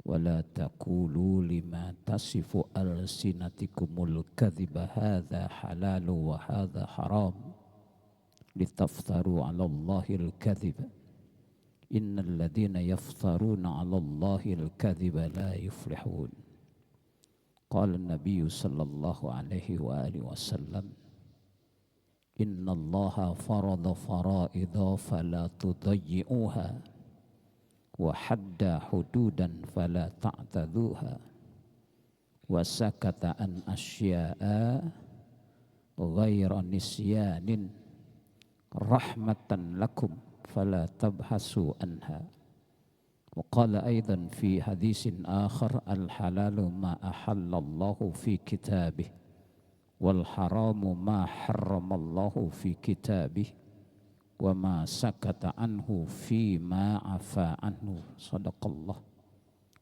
ولا تقولوا لما تصف ألسنتكم الكذب هذا حلال وهذا حرام لتفتروا على الله الكذب إن الذين يفترون على الله الكذب لا يفلحون. قال النبي صلى الله عليه وآله وسلم إن الله فرض فرائض فلا تضيئوها وحد حدودا فلا تعتدوها وسكت عن أشياء غير نسيان رحمة لكم فلا تبحثوا عنها. وقال أيضا في حديث آخر الحلال ما أحل الله في كتابه والحرام ما حرم الله في كتابه وما سكت عنه فيما عفا عنه. صدق الله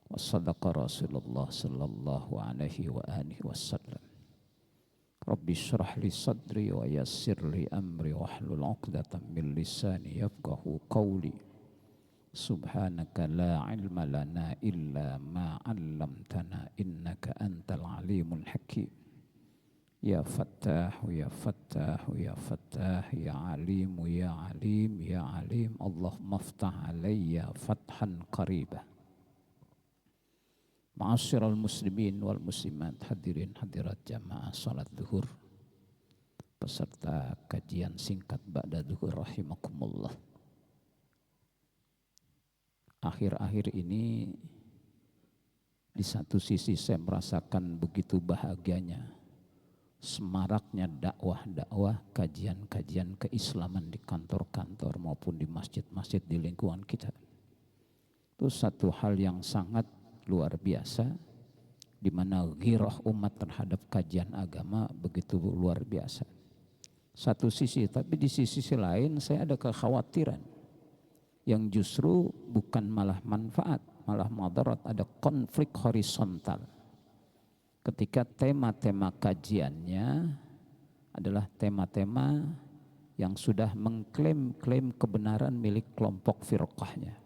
وصدق رسول الله صلى الله عليه وآله وسلم. رب اشرح لي صدري ويسر لي أمري واحلل عقدة من لساني يفقه قولي. سبحانك لا علم لنا إلا ما علمتنا إنك أنت العليم الحكيم. يا فتاح يا فتاح يا فتاح يا عليم يا عليم يا عليم اللهم افتح علي فتحا قريبا. Ma'asyiral muslimin wal muslimat, hadirin hadirat jamaah salat zuhur peserta kajian singkat ba'da zuhur rahimakumullah. Akhir-akhir ini di satu sisi saya merasakan begitu bahagianya, semaraknya dakwah-dakwah, kajian-kajian keislaman di kantor-kantor maupun di masjid-masjid di lingkungan kita. Itu satu hal yang sangat luar biasa, di mana ghirah umat terhadap kajian agama begitu luar biasa. Satu sisi, tapi di sisi lain saya ada kekhawatiran yang justru bukan malah manfaat, malah madarat, ada konflik horizontal. Ketika tema-tema kajiannya adalah tema-tema yang sudah mengklaim kebenaran milik kelompok firqahnya.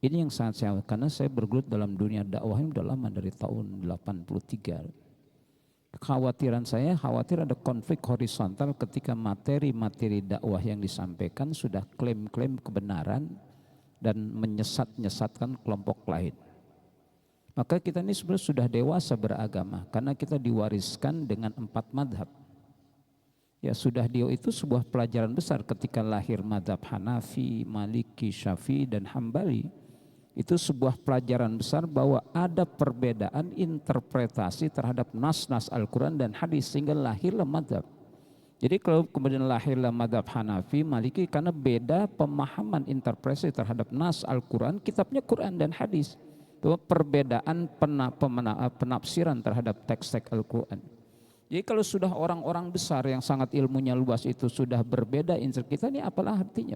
Ini yang sangat saya, karena saya bergelut dalam dunia dakwah ini udah lama, dari tahun 83. Kekhawatiran saya, khawatir ada konflik horizontal ketika materi-materi dakwah yang disampaikan sudah klaim-klaim kebenaran dan menyesat-nyesatkan kelompok lain. Maka kita ini sebenarnya sudah dewasa beragama, karena kita diwariskan dengan 4 madhab. Ya sudah, dia itu sebuah pelajaran besar ketika lahir madhab Hanafi, Maliki, Syafi'i dan Hambali. Itu sebuah pelajaran besar bahwa ada perbedaan interpretasi terhadap nas-nas Al-Quran dan hadis, sehingga lahirlah madhab. Jadi kalau kemudian lahirlah madhab Hanafi, Maliki, karena beda pemahaman interpretasi terhadap nas Al-Quran, kitabnya Quran dan hadis. Itu perbedaan penafsiran terhadap teks-teks Al-Quran. Jadi kalau sudah orang-orang besar yang sangat ilmunya luas itu sudah berbeda kita, ini apalah artinya?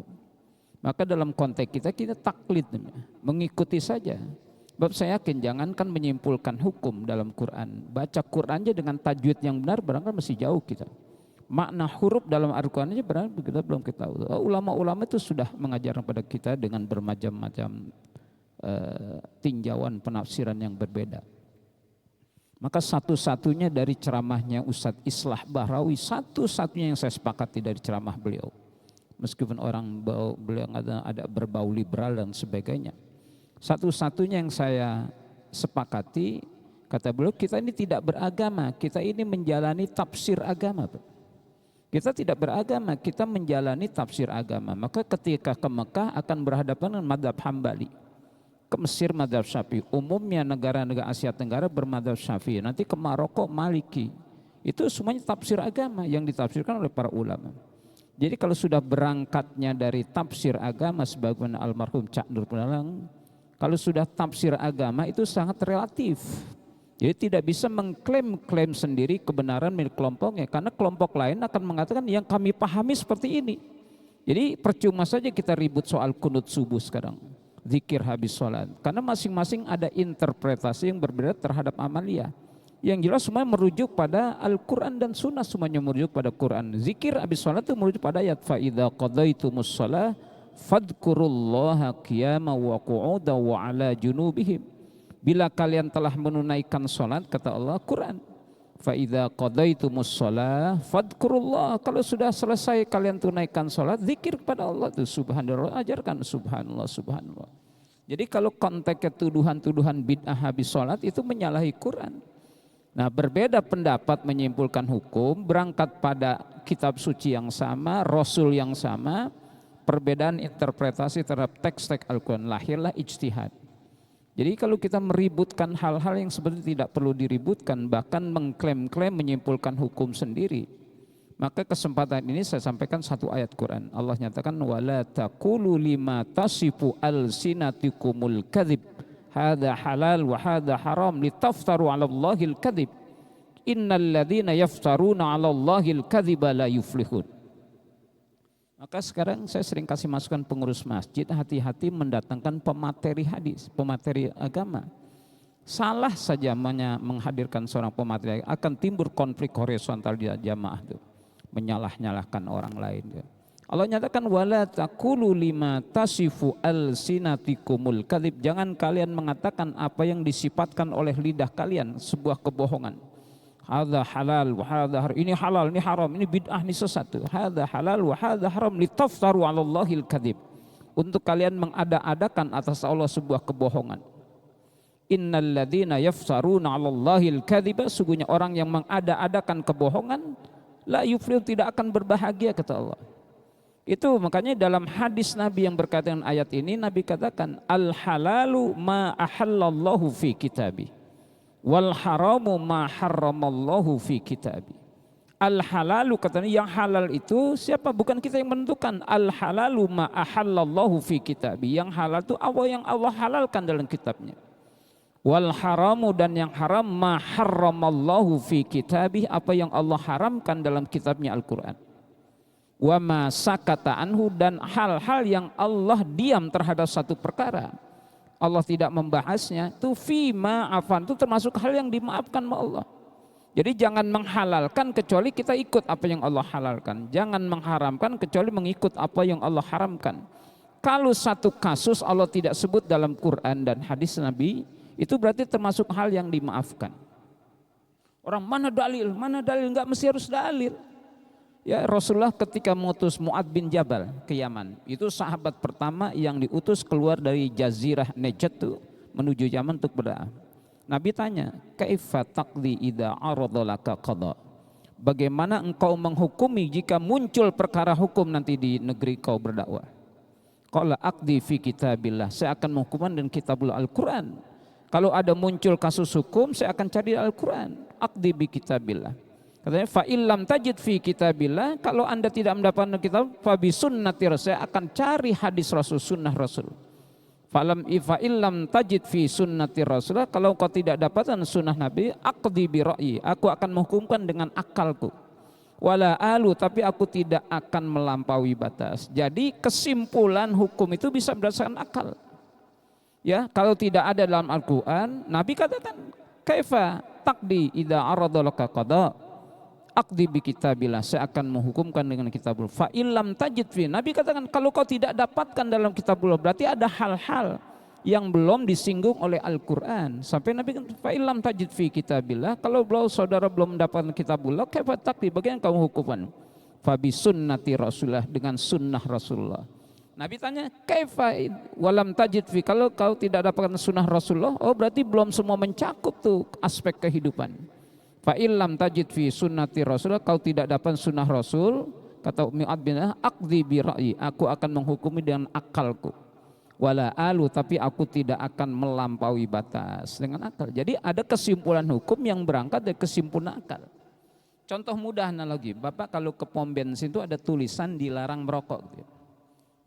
Maka dalam konteks kita taklid, mengikuti saja. Sebab saya yakin jangankan menyimpulkan hukum dalam Quran, baca Qurannya dengan tajwid yang benar barangkali masih jauh kita. Makna huruf dalam Al-Quran aja barangkali kita belum kita tahu. Ulama-ulama itu sudah mengajar kepada kita dengan bermacam-macam tinjauan penafsiran yang berbeda. Maka satu-satunya dari ceramahnya Ustadz Islah Bahrawi, satu-satunya yang saya sepakati dari ceramah beliau, meskipun beliau ada berbau liberal dan sebagainya, satu-satunya yang saya sepakati, kata beliau, kita ini tidak beragama, kita ini menjalani tafsir agama. Kita tidak beragama, kita menjalani tafsir agama. Maka ketika ke Mekah akan berhadapan dengan madhab Hambali, ke Mesir madhab Syafi'i, umumnya negara-negara Asia Tenggara bermadhab Syafi'i, nanti ke Maroko Maliki. Itu semuanya tafsir agama yang ditafsirkan oleh para ulama. Jadi kalau sudah berangkatnya dari tafsir agama sebagaimana almarhum Cak Nur Penalang, kalau sudah tafsir agama itu sangat relatif. Jadi tidak bisa mengklaim sendiri kebenaran milik kelompoknya, karena kelompok lain akan mengatakan yang kami pahami seperti ini. Jadi percuma saja kita ribut soal kunut subuh sekarang, zikir habis sholat, karena masing-masing ada interpretasi yang berbeda terhadap amaliyah. Yang jelas semua merujuk pada Al-Quran dan Sunnah, semuanya merujuk pada Quran. Zikir habis sholat itu merujuk pada ayat fa'idha qadaitumus shalah fadkurullaha qiyama wa qu'uda wa ala junubihim. Bila kalian telah menunaikan sholat, kata Allah, Quran. Fa idza qadaitumus shalah fadhkurullah. Kalau sudah selesai kalian tunaikan sholat, zikir kepada Allah itu subhanallah, ajarkan subhanallah subhanallah. Jadi kalau konteksnya tuduhan-tuduhan bid'ah habis sholat itu menyalahi Quran. Nah, berbeda pendapat menyimpulkan hukum berangkat pada kitab suci yang sama, rasul yang sama, perbedaan interpretasi terhadap teks-teks Al-Quran, lahirlah ijtihad. Jadi kalau kita meributkan hal-hal yang sebenarnya tidak perlu diributkan, bahkan mengklaim-klaim menyimpulkan hukum sendiri, maka kesempatan ini saya sampaikan satu ayat Quran. Allah nyatakan wala taqulu lima tasifu alsinatikumul kadzib hadza halal wa hadza haram litaftaru 'ala Allahil kadzib innal ladzina yaftaruna 'ala Allahil kadziba la yuflihun. Maka sekarang saya sering kasih masukan pengurus masjid, hati-hati mendatangkan pemateri hadis, pemateri agama. Salah saja menghadirkan seorang pemateri akan timbul konflik horizontal di jamaah itu, menyalah-nyalahkan orang lain. Allah nyatakan wala taqulu lima tasifu alsinatikumul kadzib. Jangan kalian mengatakan apa yang disifatkan oleh lidah kalian sebuah kebohongan. Hadza halal wa hadza haram. Ini halal, ini haram, ini bid'ah, ini sesat. Hadza halal wa hadza haram litaftaru 'ala Allahil kadzib. Untuk kalian mengada-adakan atas Allah sebuah kebohongan. Innal ladzina yaftaruna 'ala Allahil kadziba, sungguhnya orang yang mengada-adakan kebohongan la yuflihun, tidak akan berbahagia, kata Allah. Itu makanya dalam hadis Nabi yang berkaitan dengan ayat ini, Nabi katakan al halalu ma ahallallahu fi kitabi wal haramu ma harramallahu fi kitabi. Al halalu, katanya yang halal itu siapa? Bukan kita yang menentukan. Al halalu ma ahallallahu fi kitabi. Yang halal itu apa yang Allah halalkan dalam kitabnya. Wal haramu, dan yang haram ma harramallahu fi kitabi, apa yang Allah haramkan dalam kitabnya Al-Qur'an. Wa ma sakata anhu, dan hal-hal yang Allah diam terhadap satu perkara, Allah tidak membahasnya, itu fima afan, itu termasuk hal yang dimaafkan oleh Allah. Jadi jangan menghalalkan kecuali kita ikut apa yang Allah halalkan. Jangan mengharamkan kecuali mengikut apa yang Allah haramkan. Kalau satu kasus Allah tidak sebut dalam Quran dan hadis Nabi, itu berarti termasuk hal yang dimaafkan. Orang mana dalil, enggak mesti harus dalil. Ya, Rasulullah ketika mengutus Mu'ad bin Jabal ke Yaman, itu sahabat pertama yang diutus keluar dari Jazirah Najd menuju Yaman untuk berdakwah. Nabi tanya, kaifa taqdi idza arada laka qada? Bagaimana engkau menghukumi jika muncul perkara hukum nanti di negeri kau berdakwah? Qala aqdi fi kitabillah, saya akan menghukum dengan kitabul Al-Qur'an. Kalau ada muncul kasus hukum, saya akan cari Al-Qur'an. Aqdi bi kitabillah. Katanya fa illam tajid fi kitabillah, kalau Anda tidak mendapatkan kitab, fa bi sunnati rasul, saya akan cari hadis Rasul, sunnah Rasul. Falam fa illam tajid fi sunnati rasul, kalau kau tidak dapatkan sunnah Nabi, aqdi bi ra'yi, aku akan menghukumkan dengan akalku. Wala alu, tapi aku tidak akan melampaui batas. Jadi kesimpulan hukum itu bisa berdasarkan akal. Ya, kalau tidak ada dalam Al-Qur'an, Nabi katakan kaifa taqdi idza arada laka qada? Aqdi bi kitabillah, saya akan menghukumkan dengan kitabullah. Fa illam tajid fi, Nabi katakan kalau kau tidak dapatkan dalam kitabullah, berarti ada hal-hal yang belum disinggung oleh Al-Qur'an. Sampai Nabi katakan fa illam tajid fi kitabillah, kalau saudara belum mendapatkan kitabullah, kaifa taqdi, bagaimana kamu hukuman? Fa bi sunnati rasulullah, dengan sunnah Rasulullah. Nabi tanya kaifa walam tajid fi, kalau kau tidak dapatkan sunnah Rasulullah, oh berarti belum semua mencakup tuh aspek kehidupan. Fa illam tajid fi sunnati rasul, kau tidak dapat sunnah Rasul, kata Mu'ad bin aqdi bi ra'yi, aku akan menghukumi dengan akalku. Wala alu, tapi aku tidak akan melampaui batas dengan akal. Jadi ada kesimpulan hukum yang berangkat dari kesimpulan akal. Contoh mudah analogi, Bapak kalau ke pom bensin itu ada tulisan dilarang merokok.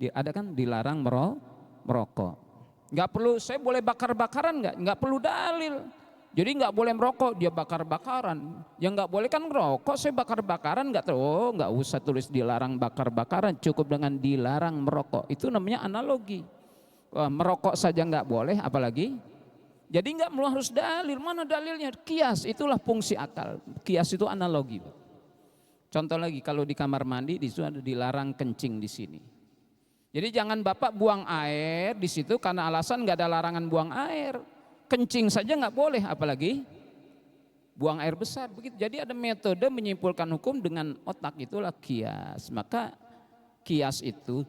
Ada kan dilarang merokok. Enggak perlu, saya boleh bakar-bakaran enggak perlu dalil. Jadi nggak boleh merokok, dia bakar-bakaran. Yang nggak boleh kan merokok, saya bakar-bakaran nggak tahu. Oh, nggak usah tulis dilarang bakar-bakaran, cukup dengan dilarang merokok. Itu namanya analogi. Wah, merokok saja nggak boleh, apalagi. Jadi nggak perlu harus dalil. Mana dalilnya? Kias, itulah fungsi akal. Kias itu analogi. Contoh lagi, kalau di kamar mandi di situ ada dilarang kencing di sini. Jadi jangan Bapak buang air di situ karena alasan nggak ada larangan buang air. kencing saja nggak boleh, apalagi buang air besar. Begitu. Jadi ada metode menyimpulkan hukum dengan otak, itulah kias. Maka kias itu,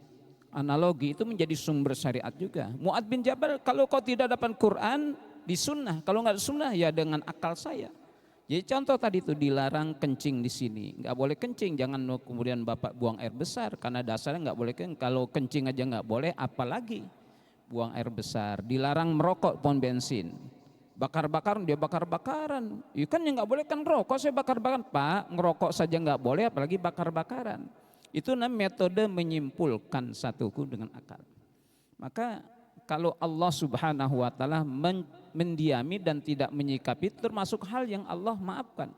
analogi itu menjadi sumber syariat juga. Mu'adz bin Jabal, kalau kau tidak dapat Quran di sunnah, kalau nggak sunnah ya dengan akal saya. Jadi contoh tadi itu dilarang kencing di sini, nggak boleh kencing, jangan kemudian bapak buang air besar karena dasarnya nggak boleh kencing. Kalau kencing aja nggak boleh, apalagi buang air besar. Dilarang merokok pom bensin, bakar-bakaran, dia bakar-bakaran. Ya kan yang nggak boleh kan rokok, saya bakar-bakaran. Pak, ngerokok saja nggak boleh, apalagi bakar-bakaran. Itu namanya metode menyimpulkan satu hukum dengan akal. Maka kalau Allah Subhanahu wa taala mendiami dan tidak menyikapi, termasuk hal yang Allah maafkan.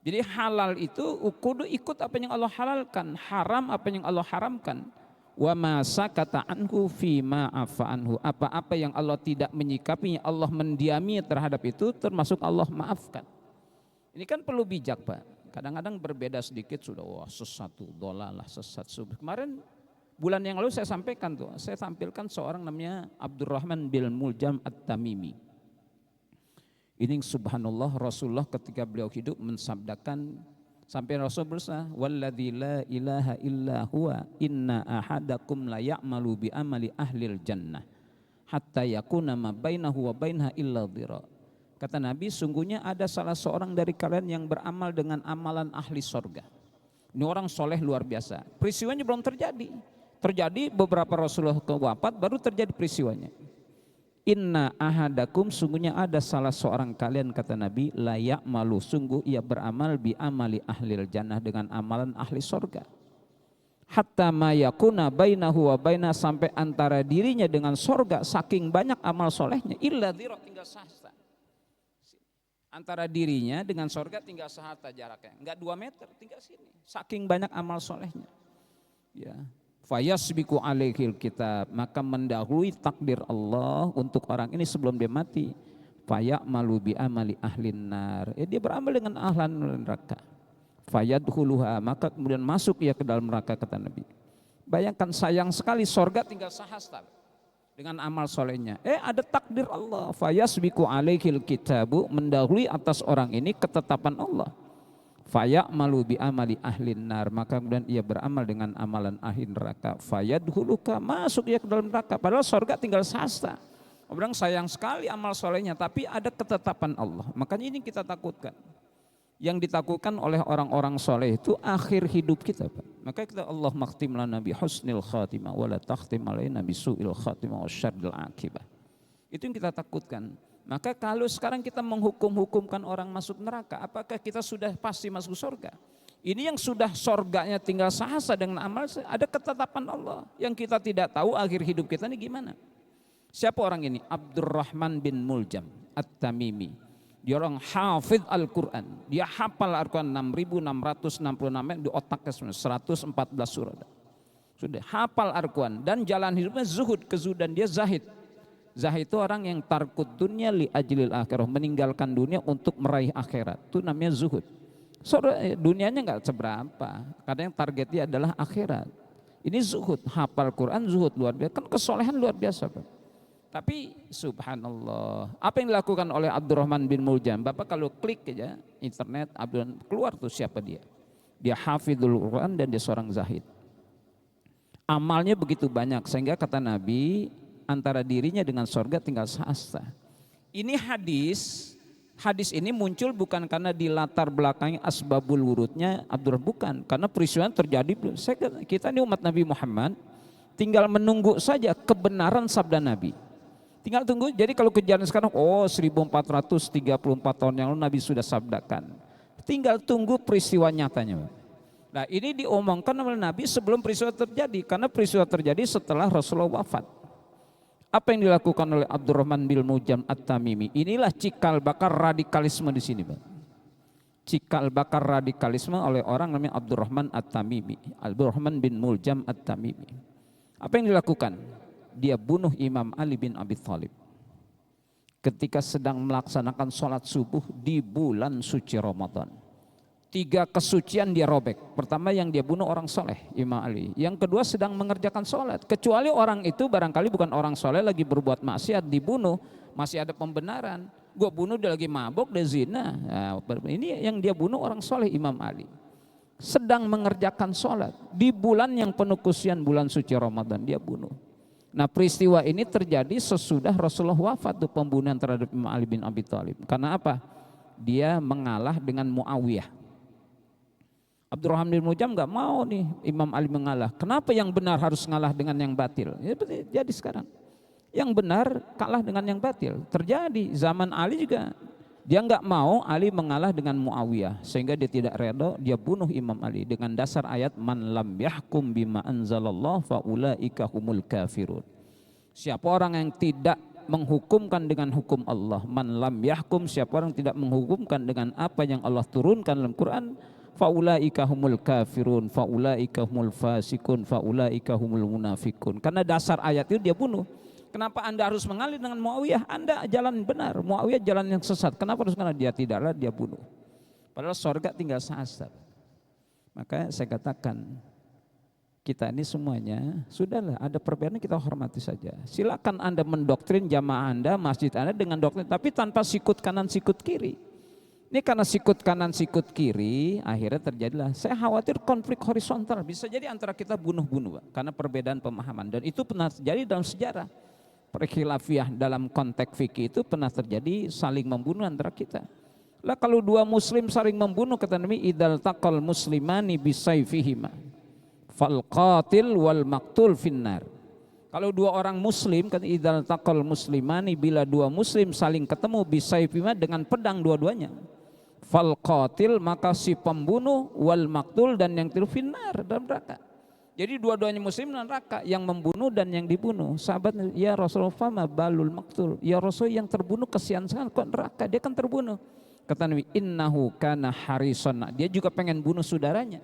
Jadi halal itu kudu ikut apa yang Allah halalkan, haram apa yang Allah haramkan. Wa ma sakata anhu fi ma afa anhu, apa-apa yang Allah tidak menyikapinya, Allah mendiami terhadap itu, termasuk Allah maafkan. Ini kan perlu bijak, Pak. Kadang-kadang berbeda sedikit sudah wah sesat tuh, dolalah, sesat subuh. Kemarin bulan yang lalu saya sampaikan tuh, saya tampilkan seorang namanya Abdurrahman bin Muljam At-Tamimi. Ini subhanallah, Rasulullah ketika beliau hidup mensabdakan, sampai Rasul bersabda, walladzi la ilaha illa huwa inna ahadakum la ya'malu bi amali ahlil jannah hatta yakuna ma bainahu wa bainaha illa dhira. Kata Nabi, sungguhnya ada salah seorang dari kalian yang beramal dengan amalan ahli sorga. Ini orang soleh luar biasa. Peristiwanya belum terjadi. Terjadi beberapa Rasulullah wafat baru terjadi peristiwanya. Inna ahadakum, sungguhnya ada salah seorang kalian, kata Nabi, layak malu, sungguh ia beramal bi amali ahlil jannah, dengan amalan ahli sorga. Hatta ma yakuna bainahu wa baina, sampai antara dirinya dengan sorga saking banyak amal solehnya, illa dhira, tinggal sahasta. Antara dirinya dengan sorga tinggal sahasta jaraknya, enggak 2 meter, tinggal sini. Saking banyak amal solehnya. Ya. Fayasbiku alaihil kitab, maka mendahului takdir Allah untuk orang ini sebelum dia mati. Fayamalu bi amali ahlin nar, dia beramal dengan ahlan neraka. Fayadkhuluha, maka kemudian masuk ia ke dalam neraka, kata Nabi. Bayangkan, sayang sekali sorga tinggal sahasta dengan amal solehnya. Ada takdir Allah. Fayasbiku alaihil kitabu, mendahului atas orang ini ketetapan Allah. Fayamalu bi amali ahlin nar, maka kemudian ia beramal dengan amalan ahli neraka. Fayadkhuluka, masuk ia ke dalam neraka. Padahal sorga tinggal sahasta. Orang sayang sekali amal solehnya, tapi ada ketetapan Allah. Makanya ini kita takutkan. Yang ditakutkan oleh orang-orang soleh itu akhir hidup kita, Pak. Maka kita Allah makhtim lana bi husnil khatimah wa la takhtim alaina bi su'il khatimah wa syarril akibah. Itu yang kita takutkan. Maka kalau sekarang kita menghukum-hukumkan orang masuk neraka, apakah kita sudah pasti masuk surga? Ini yang sudah surganya tinggal sahasa dengan amal, ada ketetapan Allah yang kita tidak tahu akhir hidup kita ini gimana. Siapa orang ini? Abdurrahman bin Muljam At-Tamimi. Dia orang hafidh Al-Quran. Dia hafal Al-Quran 6.666 di otaknya 114 surat. Sudah hafal Al-Quran dan jalan hidupnya zuhud, kezuhudan, dia zahid. Zahid itu orang yang tarkud dunia li ajlil akhirah, meninggalkan dunia untuk meraih akhirat. Itu namanya zuhud. Dunianya enggak seberapa, kadang targetnya adalah akhirat. Ini zuhud, hafal Quran, zuhud luar biasa. Kan kesolehan luar biasa, Pak. Tapi subhanallah, apa yang dilakukan oleh Abdurrahman bin Muljam? Bapak kalau klik aja internet, keluar tuh siapa dia. Dia hafidhul Quran dan dia seorang zahid. Amalnya begitu banyak sehingga kata Nabi, antara dirinya dengan sorga tinggal sahasta. Ini hadis ini muncul bukan karena di latar belakangnya asbabul wurudnya Abdurrahman, bukan, karena peristiwa terjadi. Kita ini umat Nabi Muhammad tinggal menunggu saja kebenaran sabda Nabi. Tinggal tunggu. Jadi kalau kejadian sekarang, 1434 tahun yang lalu Nabi sudah sabdakan. Tinggal tunggu peristiwa nyatanya. Nah, ini diomongkan oleh Nabi sebelum peristiwa terjadi, karena peristiwa terjadi setelah Rasulullah wafat. Apa yang dilakukan oleh Abdurrahman bin Muljam At-Tamimi? Inilah cikal bakar radikalisme di sini, Bang. Cikal bakar radikalisme oleh orang namanya Abdurrahman At-Tamimi, Abdurrahman bin Muljam At-Tamimi. Apa yang dilakukan? Dia bunuh Imam Ali bin Abi Thalib ketika sedang melaksanakan sholat subuh di bulan suci Ramadan. 3 kesucian dia robek. Pertama, yang dia bunuh orang soleh, Imam Ali. Yang kedua, sedang mengerjakan sholat. Kecuali orang itu barangkali bukan orang soleh, lagi berbuat maksiat, dibunuh, masih ada pembenaran. Gua bunuh, dia lagi mabok, dia zina. Nah, ini yang dia bunuh orang soleh, Imam Ali. Sedang mengerjakan sholat di bulan yang penuh kesucian, bulan suci Ramadan, dia bunuh. Nah, peristiwa ini terjadi sesudah Rasulullah wafat, tuh pembunuhan terhadap Imam Ali bin Abi Thalib. Karena apa? Dia mengalah dengan Muawiyah. Abdurrahman bin Muljam nggak mau nih Imam Ali mengalah. Kenapa yang benar harus ngalah dengan yang batil? Ya, jadi sekarang yang benar kalah dengan yang batil. Terjadi zaman Ali juga, dia nggak mau Ali mengalah dengan Muawiyah, sehingga dia tidak reda, dia bunuh Imam Ali dengan dasar ayat man lam yahkum bima anzalallah faulaika humul kafirun. Siapa orang yang tidak menghukumkan dengan hukum Allah, man lam yahkum, siapa orang yang tidak menghukumkan dengan apa yang Allah turunkan dalam Quran, faulaika humul kafirun, faulaika humul fasikun, faulaika humul munafikun. Karena dasar ayat itu dia bunuh. Kenapa Anda harus mengalir dengan Muawiyah? Anda jalan benar, Muawiyah jalan yang sesat. Kenapa harus mengalir? Dia tidaklah, dia bunuh. Padahal surga tinggal seasar. Maka saya katakan, kita ini semuanya sudahlah, ada perbedaan, kita hormati saja. Silakan Anda mendoktrin jamaah Anda, masjid Anda dengan doktrin, tapi tanpa sikut kanan sikut kiri. Ini karena sikut kanan sikut kiri, akhirnya terjadilah, saya khawatir konflik horizontal, bisa jadi antara kita bunuh-bunuh karena perbedaan pemahaman. Dan itu pernah terjadi dalam sejarah. Perkhilafiyah dalam konteks fikih itu pernah terjadi saling membunuh antara kita. Lah kalau 2 muslim saling membunuh, kata Nabi, idal taqal muslimani bisayfihima fal qatil wal maqtul finnar. Kalau 2 orang muslim, kata idal taqal muslimani, bila 2 muslim saling ketemu bisayfihima dengan pedang dua-duanya, fal qatil, maka si pembunuh, wal maqtul, dan yang tiru, finnar, dalam neraka. Jadi dua-duanya muslim dalam neraka, yang membunuh dan yang dibunuh. Sahabat, ya Rasulullah, fama balul maqtul, ya Rasul, yang terbunuh kesian sekali kok neraka, dia kan terbunuh. Kata Nabi, innahu kana harison, dia juga pengen bunuh saudaranya.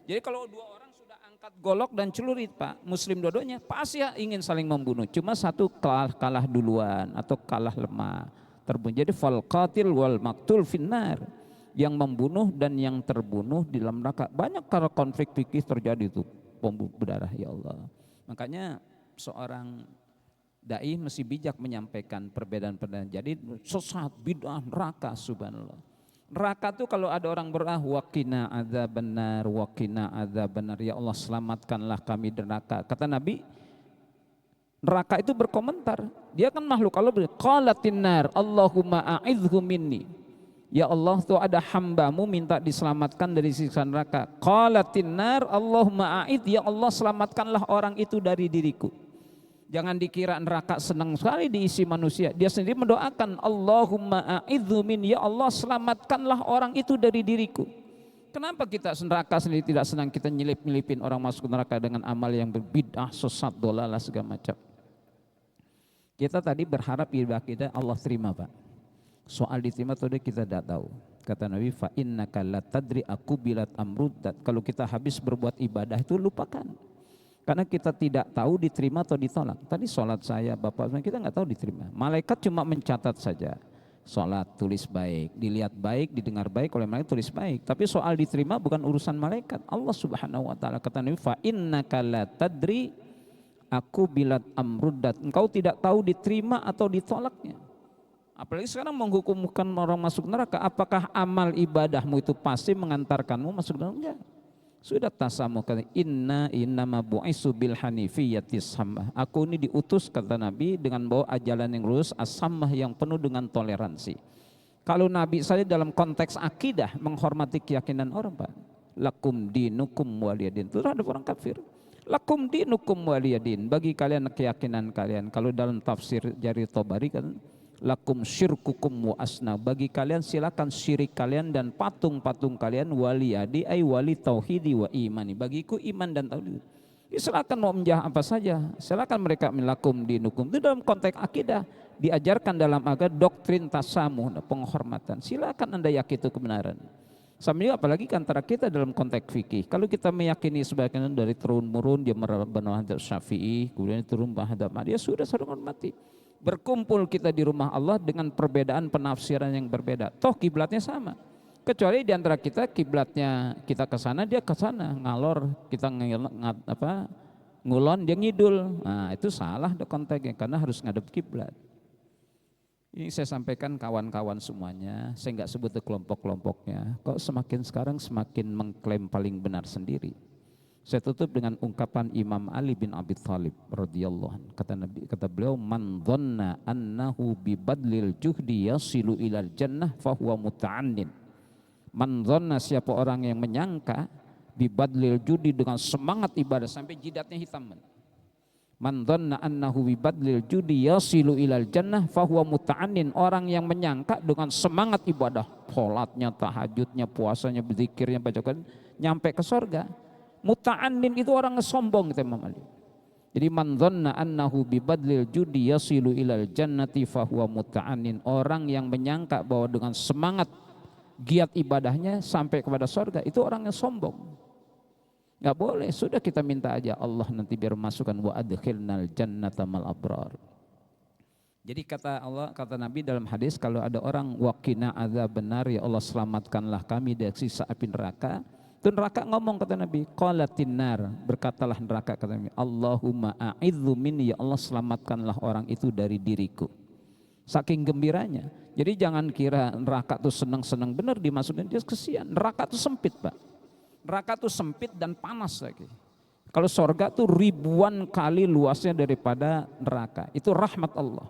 Jadi kalau 2 orang sudah angkat golok dan celurit, Pak, muslim dua-duanya pasti ingin saling membunuh. Cuma satu kalah duluan atau kalah lemah, terbunuh. Jadi fal qatil wal maqtul finnar, yang membunuh dan yang terbunuh di dalam neraka. Banyak karena konflik fikih terjadi itu, pembunuh berdarah, ya Allah. Makanya seorang dai mesti bijak menyampaikan perbedaan-perbedaan. Jadi sesat, bid'ah, neraka, subhanallah. Neraka itu kalau ada orang waqina adzabannar, waqina adzabannar, ya Allah selamatkanlah kami dari neraka. Kata Nabi, neraka itu berkomentar, dia kan makhluk Allah, qalatin nar Allahumma a'idhu minni, ya Allah, tuh ada hambamu minta diselamatkan dari siksa neraka. Qalatin nar Allahumma a'id, ya Allah selamatkanlah orang itu dari diriku. Jangan dikira neraka senang sekali diisi manusia. Dia sendiri mendoakan, Allahumma a'idhu min, ya Allah selamatkanlah orang itu dari diriku. Kenapa kita neraka sendiri tidak senang, kita nyelip-nyelipin orang masuk neraka dengan amal yang berbid'ah, sesat, dolalah, segala macam. Kita tadi berharap ibadah kita Allah terima, Pak. Soal diterima atau tidak kita tidak tahu. Kata Nabi, fa innaka la tadri akubilat amruddat. Kalau kita habis berbuat ibadah itu lupakan. Karena kita tidak tahu diterima atau ditolak. Tadi sholat saya, Bapak, kita nggak tahu diterima. Malaikat cuma mencatat saja. Sholat tulis baik, dilihat baik, didengar baik oleh malaikat, tulis baik. Tapi soal diterima bukan urusan malaikat, Allah Subhanahu wa taala. Kata Nabi, fa innaka la tadri akubilat amruddat. Engkau tidak tahu diterima atau ditolaknya. Apalagi sekarang menghukumkan orang masuk neraka, apakah amal ibadahmu itu pasti mengantarkanmu masuk neraka? Enggak. Sudah tasamu, kata innama bu'isu bil hanifiyyati sammah. Aku ini diutus, kata Nabi, dengan bawa ajaran yang lurus, as-sammah, yang penuh dengan toleransi. Kalau Nabi saja dalam konteks akidah menghormati keyakinan orang, Pak. Lakum dinukum waliyadin, itu terhadap orang kafir. Lakum dinukum waliyadin, bagi kalian keyakinan kalian. Kalau dalam tafsir Jarir Tobari kan, lakum syirkukum wa asna, bagi kalian silakan syirik kalian dan patung-patung kalian, waliyadi ay wali tauhidi wa imani, bagiku iman dan tauhid. Silakan mau menjah apa saja, silakan mereka melakum dinukum. Itu dalam konteks akidah diajarkan dalam agama, doktrin tasamuh, penghormatan. Silakan Anda yakin itu kebenaran. Sama juga apalagi antara kita dalam konteks fikih. Kalau kita meyakini sebagian dari turun-murun dia benar Syafi'i, kemudian turun bahadab, dia sudah hormati. Berkumpul kita di rumah Allah dengan perbedaan penafsiran yang berbeda. Toh kiblatnya sama. Kecuali di antara kita kiblatnya kita ke sana, dia ke sana, ngalor, kita ngulon, dia ngidul. Nah, itu salah konteksnya karena harus ngadep kiblat. Ini saya sampaikan kawan-kawan semuanya, saya nggak sebut kelompok-kelompoknya. Kok semakin sekarang semakin mengklaim paling benar sendiri. Saya tutup dengan ungkapan Imam Ali bin Abi Thalib radhiyallahu anhu. Kata beliau, man dhanna annahu bi badlil juhdi yasilu ilal jannah fahuwa muta'annin. Man dhanna, siapa orang yang menyangka bi badlil judi, dengan semangat ibadah sampai jidatnya hitam. Man dhanna annahu bi badlil judi yasilu ilal jannah fahuwa muta'annin. Orang yang menyangka dengan semangat ibadah, salatnya, tahajudnya, puasanya, berzikirnya, bacakan, nyampe ke surga. Muta'annin itu orang sombong, kata Imam Ali. Jadi man dhanna annahu bi badlil judi yasilu ilal jannati fahuwa muta'annin. Orang yang menyangka bahwa dengan semangat giat ibadahnya sampai kepada surga, itu orang yang sombong. Enggak boleh, sudah kita minta aja Allah nanti biar masukkan wa adkhilnal jannata mal abrar. Jadi kata Allah, kata Nabi dalam hadis, kalau ada orang waqina adzaban nar, ya Allah selamatkanlah kami dari siksa api neraka. Itu neraka ngomong, kata Nabi, qalatin nar, berkatalah neraka, kata Nabi, Allahumma a'idzu minni, ya Allah selamatkanlah orang itu dari diriku. Saking gembiranya. Jadi jangan kira neraka itu senang-senang, benar dimasukin, dia kesian. Neraka itu sempit, Pak. Neraka itu sempit dan panas lagi. Kalau surga itu ribuan kali luasnya daripada neraka. Itu rahmat Allah.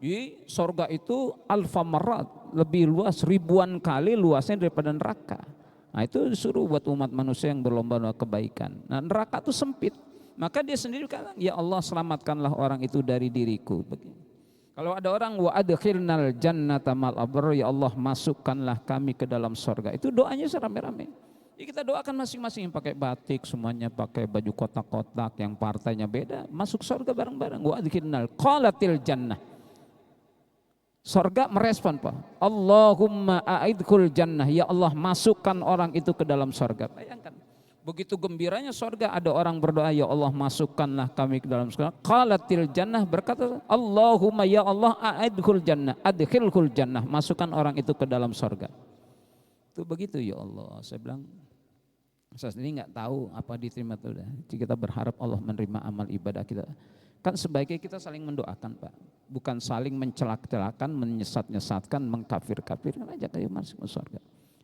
Jadi surga itu alfa marat, lebih luas, ribuan kali luasnya daripada neraka. Nah, itu disuruh buat umat manusia yang berlomba-lomba kebaikan. Nah, neraka itu sempit. Maka dia sendiri kata, ya Allah selamatkanlah orang itu dari diriku. Begini. Kalau ada orang wa adkhilnal jannata mal abrar, ya Allah masukkanlah kami ke dalam surga. Itu doanya serame-rame. Ya, kita doakan masing-masing, pakai batik, semuanya pakai baju kotak-kotak, yang partainya beda, masuk surga bareng-bareng. Wa adkhilnal qalatil jannah. Surga merespon, Pak. Allahumma a'idkhul jannah, ya Allah masukkan orang itu ke dalam surga. Bayangkan, begitu gembiranya surga, ada orang berdoa, ya Allah masukkanlah kami ke dalam surga. Qalatil jannah, berkata Allahumma ya Allah a'idkhul jannah, adkhilhul jannah, masukkan orang itu ke dalam surga. Itu begitu, ya Allah. Saya bilang, saya sendiri nggak tahu apa diterima atau tidak. Jadi kita berharap Allah menerima amal ibadah kita. Kan sebaiknya kita saling mendoakan, Pak, bukan saling mencelak-celakan, menyesat-nyesatkan, mengkafir-kafirkan aja. Ayo masuk ke surga.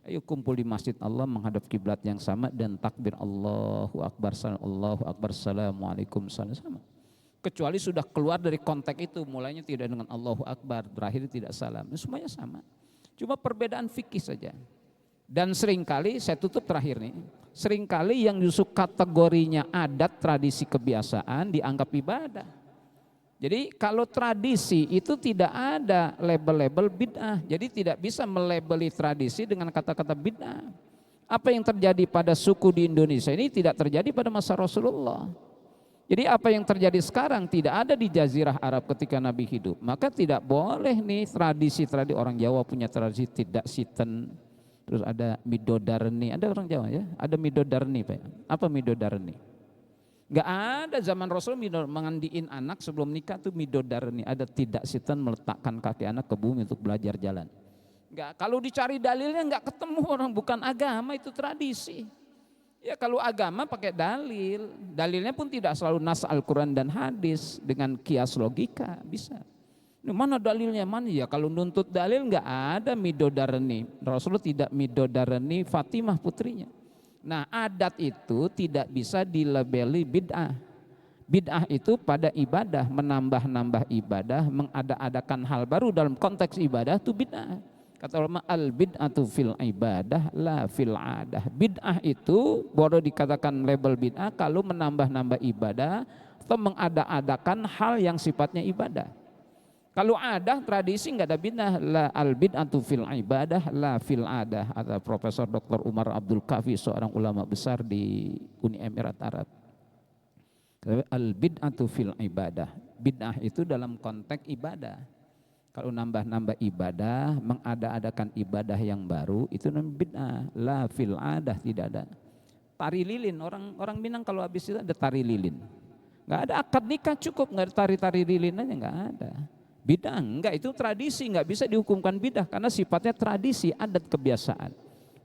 Ayo kumpul di masjid Allah menghadap kiblat yang sama dan takbir Allahu Akbar, Assalamualaikum sama. Kecuali sudah keluar dari konteks itu, mulainya tidak dengan Allahu Akbar, terakhir tidak salam, semuanya sama. Cuma perbedaan fikih saja. Dan seringkali, saya tutup terakhir nih, seringkali yang justru kategorinya adat, tradisi, kebiasaan dianggap ibadah. Jadi kalau tradisi itu tidak ada label-label bid'ah, jadi tidak bisa melabeli tradisi dengan kata-kata bid'ah. Apa yang terjadi pada suku di Indonesia ini tidak terjadi pada masa Rasulullah. Jadi apa yang terjadi sekarang tidak ada di Jazirah Arab ketika Nabi hidup. Maka tidak boleh nih tradisi-tradisi, orang Jawa punya tradisi tidak siten. Terus ada midodarni, ada orang Jawa ya, ada midodarni, Pak. Apa midodarni? Enggak ada zaman Rasul mengandiin anak sebelum nikah tuh midodarni, ada tidak sitan meletakkan kaki anak ke bumi untuk belajar jalan. Enggak, kalau dicari dalilnya enggak ketemu, orang bukan agama, itu tradisi. Ya kalau agama pakai dalil, dalilnya pun tidak selalu nas Al-Quran dan hadis dengan kias logika, bisa. Mana dalilnya, mana ya, kalau nuntut dalil enggak ada midodarni. Rasulullah tidak midodarni Fatimah putrinya. Nah, adat itu tidak bisa dilabeli bid'ah. Bid'ah itu pada ibadah, menambah-nambah ibadah, mengada-adakan hal baru dalam konteks ibadah itu bid'ah. Kata ulama, al bid'atu fil ibadah la fil adah. Bid'ah itu baru dikatakan label bid'ah kalau menambah-nambah ibadah atau mengada-adakan hal yang sifatnya ibadah. Kalau ada tradisi enggak ada bid'ah, la al bid'atu fil ibadah la fil adah. Ada Profesor Dr. Umar Abdul Kafi, seorang ulama besar di Uni Emirat Arab. Al bid'atu fil ibadah. Bid'ah itu dalam konteks ibadah. Kalau nambah-nambah ibadah, mengada-adakan ibadah yang baru, itu namanya bid'ah. La fil adah, tidak ada. Tari lilin, orang Minang kalau habis itu ada tari lilin. Enggak ada akad nikah cukup, enggak ada tari-tari lilin aja, enggak ada. Bid'ah enggak, itu tradisi, enggak bisa dihukumkan bid'ah karena sifatnya tradisi, adat, kebiasaan.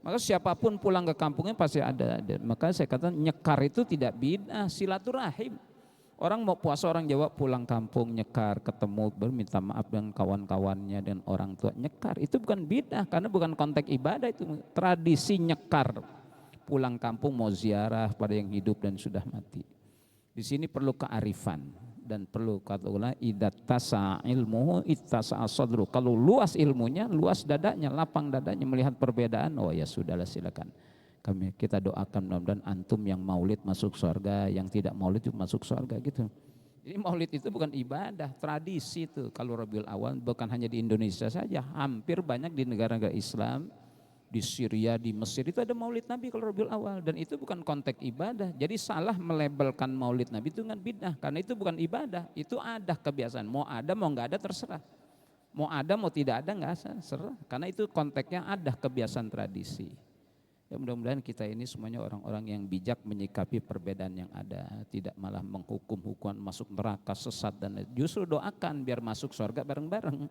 Maka siapapun pulang ke kampungnya pasti ada. Maka saya katakan nyekar itu tidak bid'ah, silaturahim. Orang mau puasa, orang Jawa pulang kampung nyekar, ketemu berminta maaf dengan kawan-kawannya dan orang tua, nyekar itu bukan bid'ah karena bukan konteks ibadah, itu tradisi nyekar. Pulang kampung mau ziarah pada yang hidup dan sudah mati. Di sini perlu kearifan dan perlu kata ulama idat tasa ilmuhu ittasa sadru. Kalau luas ilmunya, luas dadanya, lapang dadanya melihat perbedaan, oh ya sudahlah silakan. Kita doakan mudah-mudahan antum yang maulid masuk surga, yang tidak maulid juga masuk surga gitu. Jadi maulid itu bukan ibadah, tradisi itu. Kalau Rabiul Awal bukan hanya di Indonesia saja, hampir banyak di negara-negara Islam, di Syria, di Mesir itu ada maulid Nabi kalau Rabiul Awal, dan itu bukan konteks ibadah. Jadi salah melabelkan maulid Nabi itu dengan bid'ah, karena itu bukan ibadah, itu ada kebiasaan. Mau ada mau nggak ada terserah. Mau ada mau tidak ada nggak serah, karena itu konteksnya ada kebiasaan tradisi. Ya mudah-mudahan kita ini semuanya orang-orang yang bijak menyikapi perbedaan yang ada, tidak malah menghukum-hukuman masuk neraka, sesat, dan justru doakan biar masuk surga bareng-bareng.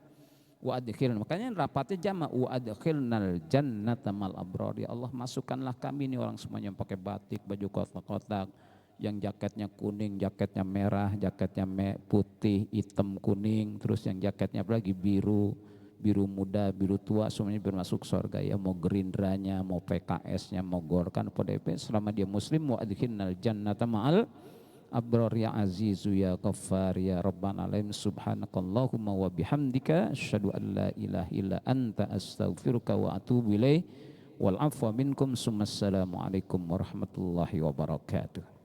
Wa adkhil, makanya rapatnya jama' wa adkhilnal jannata mal abrar. Ya Allah, masukkanlah kami ini orang semuanya yang pakai batik, baju kotak-kotak, yang jaketnya kuning, jaketnya merah, jaketnya putih, hitam, kuning, terus yang jaketnya lagi biru, biru muda, biru tua, semuanya bermasuk surga. Ya mau Gerindranya, mau PKS-nya, mau Golkar, PDIP, selama dia muslim, wa adkhilnal jannata ma'al abrar ya azizu ya ghaffar ya rabbana alamin. Subhanakallahumma wa bihamdika asyhadu an la ilaha illa anta astaghfiruka wa atubu ilaih. Wal afwa minkum, summa assalamu alaikum warahmatullahi wabarakatuh.